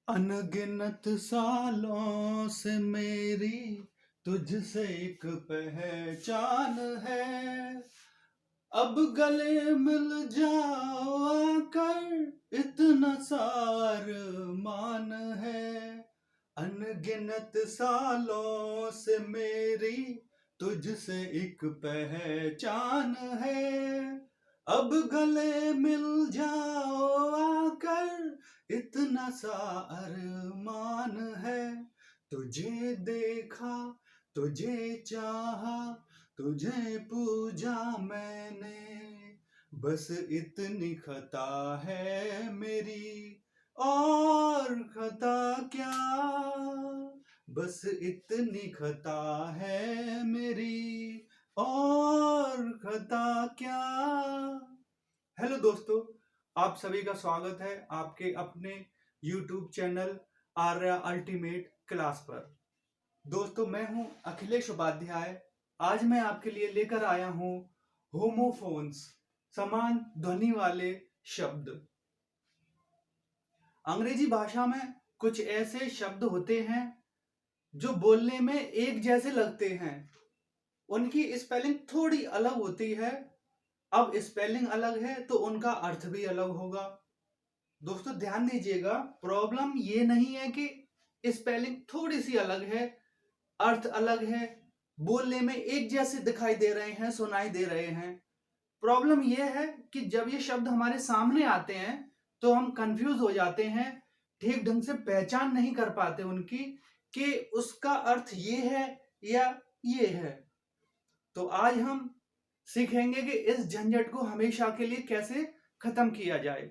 अनगिनत सालों से मेरी तुझसे एक पहचान है। अब गले मिल जाओ आकर इतना सार मान है। अनगिनत सालों से मेरी तुझसे एक पहचान है। अब गले मिल जाओ आकर इतना सा अरमान है। तुझे देखा, तुझे चाहा, तुझे पूजा मैंने, बस इतनी खता है मेरी, और खता क्या, बस इतनी खता है मेरी, और खता क्या। हेलो दोस्तों, आप सभी का स्वागत है आपके अपने YouTube channel Arya ultimate class पर। दोस्तों, मैं हूं अखिलेश उपाध्याय। आज मैं आपके लिए लेकर आया हूं होमोफोन्स, समान ध्वनि वाले शब्द। अंग्रेजी भाषा में कुछ ऐसे शब्द होते हैं जो बोलने में एक जैसे लगते हैं, उनकी स्पेलिंग थोड़ी अलग होती है। अब स्पेलिंग अलग है तो उनका अर्थ भी अलग होगा। दोस्तों ध्यान दीजिएगा, प्रॉब्लम ये नहीं है कि स्पेलिंग थोड़ी सी अलग है, अर्थ अलग है, बोलने में एक जैसे दिखाई दे रहे हैं, सुनाई दे रहे हैं। प्रॉब्लम यह है कि जब ये शब्द हमारे सामने आते हैं तो हम कंफ्यूज हो जाते हैं, ठीक ढंग से पहचान नहीं कर पाते उनकी कि उसका अर्थ ये है या ये है। तो आज हम सीखेंगे कि इस झंझट को हमेशा के लिए कैसे खत्म किया जाए।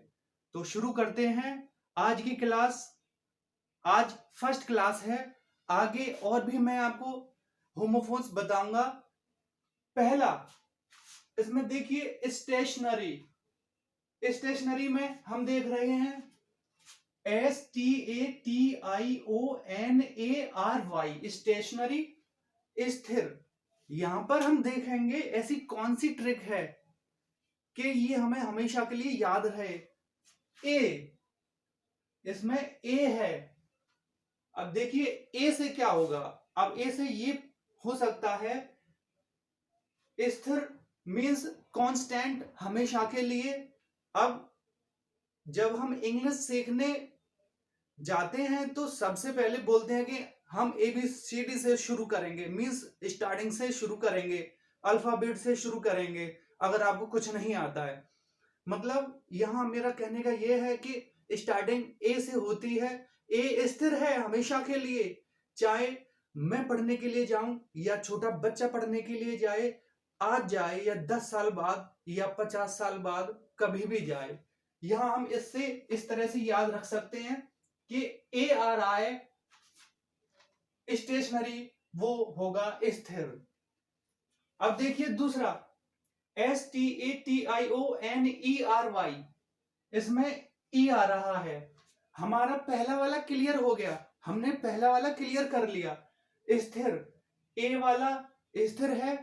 तो शुरू करते हैं आज की क्लास। आज फर्स्ट क्लास है, आगे और भी मैं आपको होमोफोन्स बताऊंगा। पहला, इसमें देखिए स्टेशनरी। स्टेशनरी में हम देख रहे हैं STATIONARY, स्टेशनरी, स्थिर। यहां पर हम देखेंगे ऐसी कौन सी ट्रिक है कि ये हमें हमेशा के लिए याद रहे। ए, इसमें ए है। अब देखिए ए से क्या होगा। अब ए से ये हो सकता है स्थिर, मीन्स कांस्टेंट, हमेशा के लिए। अब जब हम इंग्लिश सीखने जाते हैं तो सबसे पहले बोलते हैं कि हम ABCD से शुरू करेंगे, मीन्स स्टार्टिंग से शुरू करेंगे, अल्फाबेट से शुरू करेंगे अगर आपको कुछ नहीं आता है। मतलब यहां मेरा कहने का यह है कि स्टार्टिंग ए से होती है। ए स्थिर है हमेशा के लिए, चाहे मैं पढ़ने के लिए जाऊं या छोटा बच्चा पढ़ने के लिए जाए, आज जाए या 10 साल बाद या 50 साल बाद, कभी भी जाए। यहां हम इससे इस तरह से याद रख सकते हैं कि ए आ रहा है स्टेशनरी, वो होगा स्थिर। अब देखिए दूसरा STATIONERY, इसमें ई आ रहा है। हमारा पहला वाला क्लियर हो गया, हमने पहला वाला क्लियर कर लिया, स्थिर। ए वाला स्थिर है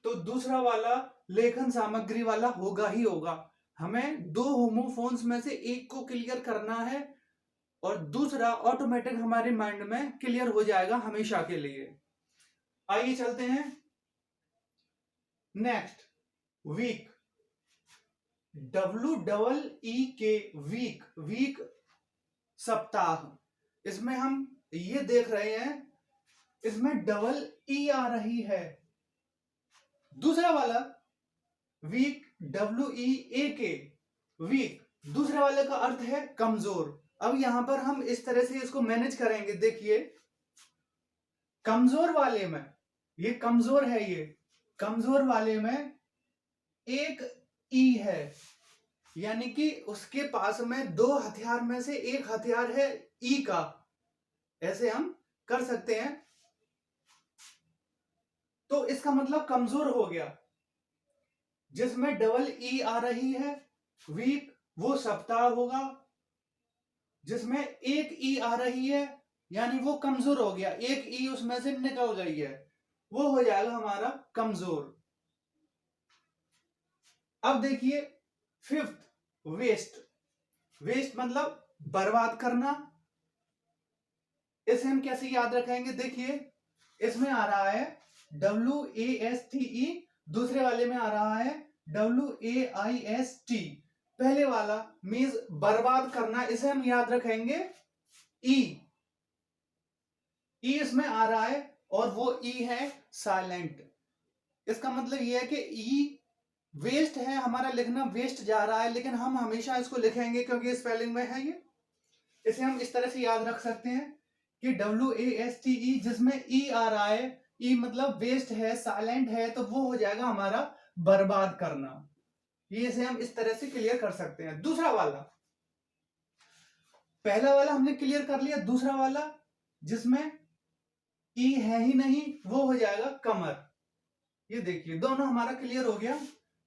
तो दूसरा वाला लेखन सामग्री वाला होगा ही होगा। हमें दो होमोफोन्स में से एक को क्लियर करना है और दूसरा ऑटोमेटिक हमारे माइंड में क्लियर हो जाएगा हमेशा के लिए। आइए चलते हैं next, week. WEEK, week, week सप्ताह। इसमें हम ये देख रहे हैं, इसमें डबल ई आ रही है। दूसरा वाला वीक, WEAK, वीक, दूसरे वाले का अर्थ है कमजोर। अब यहां पर हम इस तरह से इसको मैनेज करेंगे। देखिए कमजोर वाले में, ये कमजोर है, ये कमजोर वाले में एक ई है, यानी कि उसके पास में दो हथियार में से एक हथियार है ई का, ऐसे हम कर सकते हैं। तो इसका मतलब कमजोर हो गया। जिसमें डबल ई आ रही है वीक, वो सप्ताह होगा। जिसमें एक ई आ रही है यानी वो कमजोर हो गया, एक ई उसमें से निकल गई है, वो हो जाएगा हमारा कमजोर। अब देखिए फिफ्थ, वेस्ट। वेस्ट मतलब बर्बाद करना, इसे हम कैसे याद रखेंगे? देखिए इसमें आ रहा है WASTE, दूसरे वाले में आ रहा है WAIST। पहले वाला मीन्स बर्बाद करना, इसे हम याद रखेंगे ई। ई इसमें आ रहा है और वो ई है साइलेंट। इसका मतलब ये है कि ई वेस्ट है, हमारा लिखना वेस्ट जा रहा है, लेकिन हम हमेशा इसको लिखेंगे क्योंकि स्पेलिंग में है ये। इसे हम इस तरह से याद रख सकते हैं कि WASTE, जिसमें ई आ रहा है, ई मतलब वेस्ट है, साइलेंट है, तो वो हो जाएगा हमारा बर्बाद करना। ये इसे हम इस तरह से क्लियर कर सकते हैं। दूसरा वाला, पहला वाला हमने क्लियर कर लिया, दूसरा वाला जिसमें ई है ही नहीं वो हो जाएगा कमर। ये देखिए दोनों हमारा क्लियर हो गया।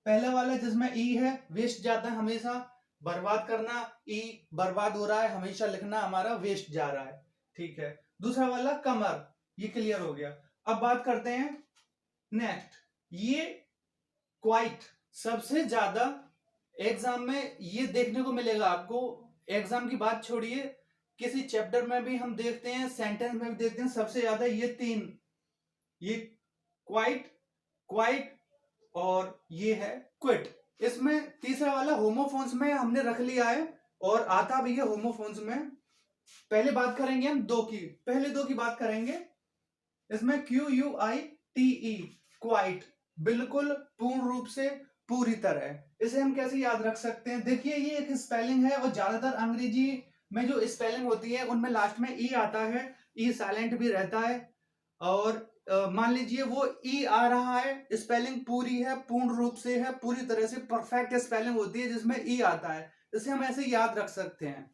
पहला वाला जिसमें ई है, वेस्ट जाता है हमेशा, बर्बाद करना, ई बर्बाद हो रहा है, हमेशा लिखना हमारा वेस्ट जा रहा है, ठीक है। दूसरा वाला कमर, ये क्लियर हो गया। अब बात करते हैं नेक्स्ट, ये क्वाइट। सबसे ज्यादा एग्जाम में ये देखने को मिलेगा आपको, एग्जाम की बात छोड़िए, किसी चैप्टर में भी हम देखते हैं, सेंटेंस में भी देखते हैं, सबसे ज्यादा ये तीन, ये क्वाइट, क्वाइट और ये है क्विट। इसमें तीसरा वाला होमोफोन्स में हमने रख लिया है और आता भी है होमोफोन्स में। पहले बात करेंगे हम दो की, पहले दो की बात करेंगे। इसमें QUITE, क्वाइट, बिल्कुल, पूर्ण रूप से, पूरी तरह। इसे हम कैसे याद रख सकते हैं? देखिए ये एक स्पेलिंग है और ज्यादातर अंग्रेजी में जो स्पेलिंग होती है उनमें लास्ट में ई आता है, ई साइलेंट भी रहता है। और मान लीजिए वो ई आ रहा है, स्पेलिंग पूरी है, पूर्ण रूप से है, पूरी तरह से परफेक्ट स्पेलिंग होती है जिसमें ई आता है, इसे हम ऐसे याद रख सकते हैं।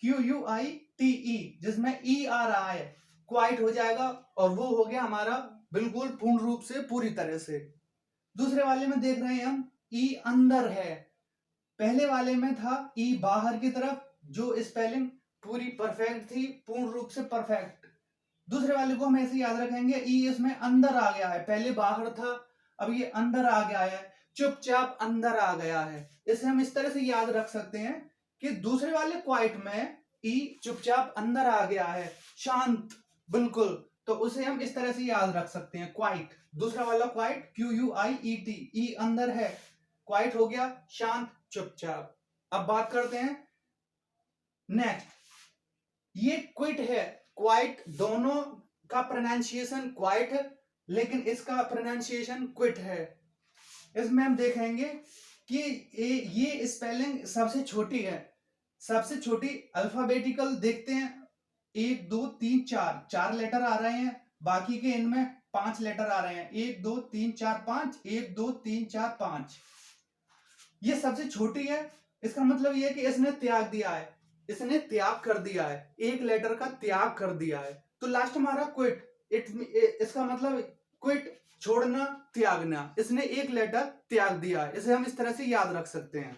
QUITE, जिसमें ई आ रहा है, क्वाइट हो जाएगा और वो हो गया हमारा बिल्कुल पूर्ण रूप से, पूरी तरह से। दूसरे वाले में देख रहे हैं हम ई अंदर है, पहले वाले में था ई बाहर की तरफ, जो स्पेलिंग पूरी परफेक्ट थी, पूर्ण रूप से परफेक्ट। दूसरे वाले को हम ऐसे याद रखेंगे, ई इसमें अंदर आ गया है, पहले बाहर था, अब ये अंदर आ गया है, चुपचाप अंदर आ गया है। इसे हम इस तरह से याद रख सकते हैं कि दूसरे वाले क्वाइट में ई चुपचाप अंदर आ गया है, शांत, बिल्कुल, तो उसे हम इस तरह से याद रख सकते हैं, क्वाइट। दूसरा वाला क्वाइट QUIET, ई अंदर है, क्वाइट हो गया, शांत, चुपचाप। अब बात करते हैं नेक्स्ट, ये क्विट है, क्वाइट, दोनों का प्रोनाउंसिएशन क्वाइट है, लेकिन इसका प्रोनाउंसिएशन क्विट है। इसमें हम देखेंगे कि ये स्पेलिंग सबसे छोटी है, सबसे छोटी अल्फाबेटिकल देखते हैं, 1 2 3 4, 4 लेटर आ रहे हैं, बाकी के इनमें 5 लेटर आ रहे हैं, 1 2 3 4 5, 1 2 3 4 5, ये सबसे छोटी है। इसका मतलब ये है कि इसने त्याग दिया है, इसने त्याग कर दिया है, एक लेटर का त्याग कर दिया है, तो लास्ट हमारा क्विट। इसका मतलब क्विट, छोड़ना, त्यागना, इसने एक लेटर त्याग दिया है, इसे हम इस तरह से याद रख सकते हैं।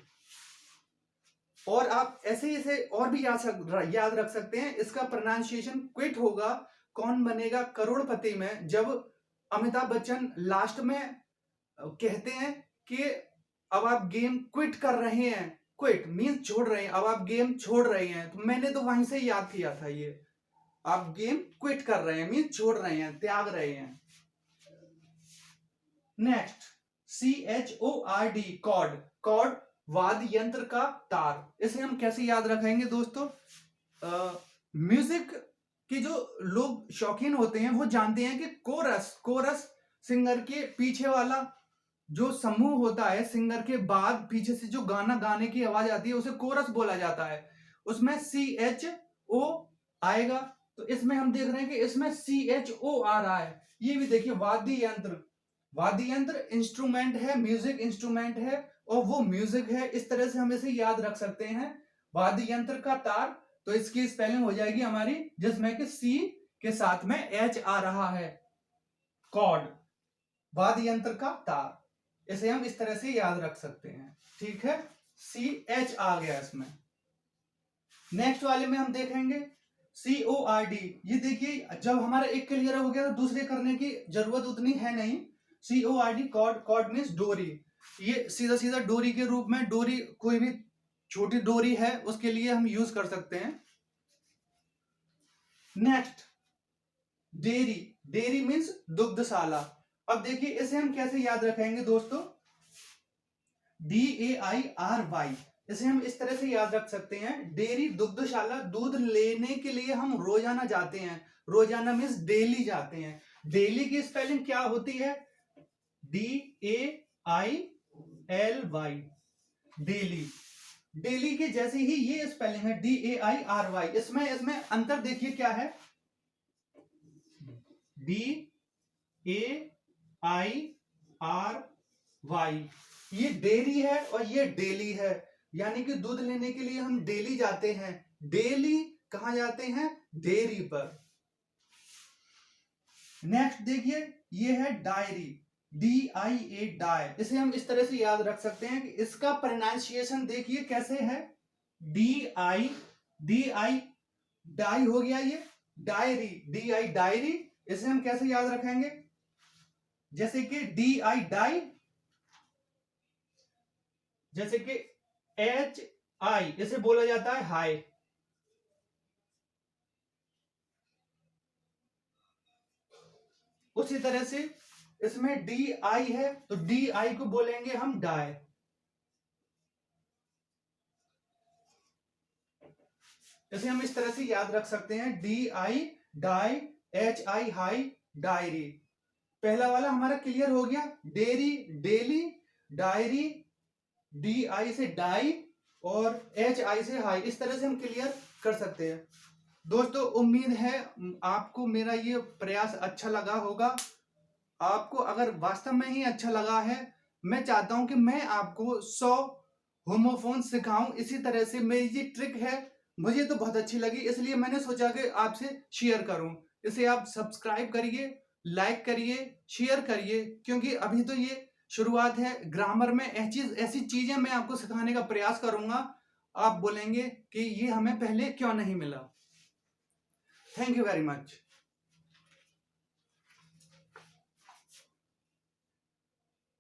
और आप ऐसे ही इसे और भी याद रख सकते हैं, इसका प्रोनाउंसिएशन क्विट होगा। कौन बनेगा करोड़पति में, जब अमिताभ बच्चन लास्ट में कहते हैं कि अब आप गेम क्विट कर रहे हैं, क्विट मीन्स छोड़ रहे हैं, अब आप गेम छोड़ रहे हैं, तो मैंने तो वहीं से याद किया था, ये आप गेम क्विट कर रहे हैं मीन्स छोड़ रहे हैं, त्याग रहे हैं। नेक्स्ट CHORD, कॉर्ड, कॉर्ड, वाद्य यंत्र का तार। इसे हम कैसे याद रखेंगे दोस्तों? म्यूजिक के जो लोग शौकीन होते हैं वो जानते हैं कि कोरस, कोरस सिंगर के पीछे वाला जो समूह होता है, सिंगर के बाद पीछे से जो गाना गाने की आवाज आती है उसे कोरस बोला जाता है, उसमें CHO आएगा। तो इसमें हम देख रहे हैं कि इसमें CHO आ रहा है। ये भी देखिए वाद्य यंत्र, वाद्य यंत्र इंस्ट्रूमेंट है, म्यूजिक इंस्ट्रूमेंट है और वो म्यूजिक है, इस तरह से हम इसे याद रख सकते हैं। वाद्य यंत्र का तार, तो इसकी स्पेलिंग हो जाएगी हमारी, जिसमें कि C के साथ में H आ रहा है, कॉर्ड, वाद्य यंत्र का तार, इसे हम इस तरह से याद रख सकते हैं, ठीक है। CH आ गया इसमें। नेक्स्ट वाले में हम देखेंगे CORD। ये देखिए जब हमारा एक क्लियर हो गया तो दूसरे करने की जरूरत उतनी है नहीं। CORD, कॉर्ड, कॉर्ड मीन्स डोरी, ये सीधा सीधा डोरी के रूप में, डोरी कोई भी छोटी डोरी है उसके लिए हम यूज कर सकते हैं। नेक्स्ट डेयरी, डेयरी मीन्स दुग्धशाला। अब देखिए इसे हम कैसे याद रखेंगे दोस्तों, DAIRY, इसे हम इस तरह से याद रख सकते हैं, डेयरी दुग्धशाला, दूध लेने के लिए हम रोजाना जाते हैं, रोजाना मीन्स डेली जाते हैं। डेली की स्पेलिंग क्या होती है, DAILY, डेली। डेली के जैसे ही ये स्पेलिंग है DAIRY। इसमें अंतर देखिए क्या है, DAIRY, ये डेयरी है और ये डेली है, यानी कि दूध लेने के लिए हम डेली जाते हैं। डेली कहां जाते हैं, डेयरी पर। नेक्स्ट देखिए ये है डायरी, DIA, डाई। इसे हम इस तरह से याद रख सकते हैं कि इसका प्रोनाउंसिएशन देखिए कैसे है, DI, डाई हो गया ये, डायरी, DI डायरी। इसे हम कैसे याद रखेंगे, जैसे कि DI डाई, जैसे कि HI इसे बोला जाता है हाई। उसी तरह से इसमें DI है तो DI को बोलेंगे हम डाई। इसे हम इस तरह से याद रख सकते हैं, DI die, HI high, diary. पहला वाला हमारा क्लियर हो गया, डेयरी डेली, डायरी DI से डाई और HI से हाई, इस तरह से हम क्लियर कर सकते हैं। दोस्तों उम्मीद है आपको मेरा ये प्रयास अच्छा लगा होगा। आपको अगर वास्तव में ही अच्छा लगा है, मैं चाहता हूं कि मैं आपको 100 होमोफोन सिखाऊं। इसी तरह से मेरी ये ट्रिक है, मुझे तो बहुत अच्छी लगी, इसलिए मैंने सोचा कि आपसे शेयर करूं। इसे आप सब्सक्राइब करिए, लाइक करिए, शेयर करिए, क्योंकि अभी तो ये शुरुआत है। ग्रामर में ऐसी चीजें मैं आपको सिखाने का प्रयास करूंगा, आप बोलेंगे कि ये हमें पहले क्यों नहीं मिला। Thank you very much.